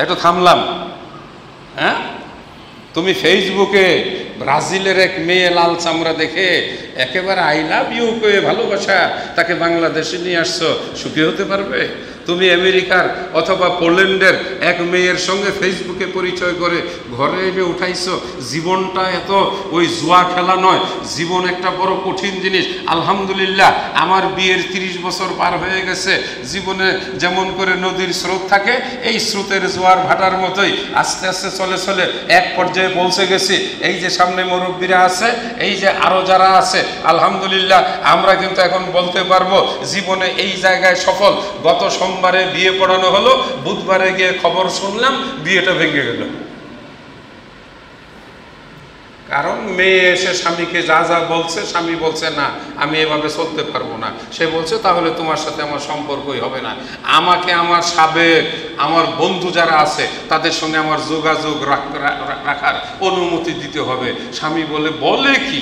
একটু থামলাম। হ্যাঁ, তুমি ফেসবুকে ব্রাজিলের এক মেয়ে লাল চামড়া দেখে একেবারে আই লাভ ইউ কয়ে ভালোবাসা তাকে বাংলাদেশে নিয়ে আসছো, সুখী হতে পারবে? তুমি আমেরিকার অথবা পোল্যান্ডের এক মেয়ের সঙ্গে ফেসবুকে পরিচয় করে ঘরে এনে উঠাইছো। জীবনটা এত ওই জুয়া খেলা নয়, জীবন একটা বড় কঠিন জিনিস। আলহামদুলিল্লাহ আমার বিয়ের 30 বছর পার হয়ে গেছে। জীবনে যেমন করে নদীর স্রোত থাকে, এই স্রোতের জোয়ার ভাটার মতোই আস্তে আস্তে চলে চলে এক পর্যায়ে পৌঁছে গেছি। এই যে সামনে মুরব্বীরা আছে, এই যে আরো যারা আছে, আলহামদুলিল্লাহ আমরা কিন্তু এখন বলতে পারবো জীবনে এই জায়গায় সফল। গত সোমবারে বিয়ে পড়ানো হলো, বুধবারে গিয়ে খবর শুনলাম বিয়েটা ভেঙে গেল। কারণ মেয়ে এসে স্বামীকে যা যা বলছে, স্বামী বলছে না আমি এভাবে চলতে পারবো না। সে বলছে তাহলে তোমার সাথে আমার সম্পর্কই হবে না, আমাকে আমার সাবেক আমার বন্ধু যারা আছে তাদের সঙ্গে আমার যোগাযোগ রাখার অনুমতি দিতে হবে। স্বামী বলে কি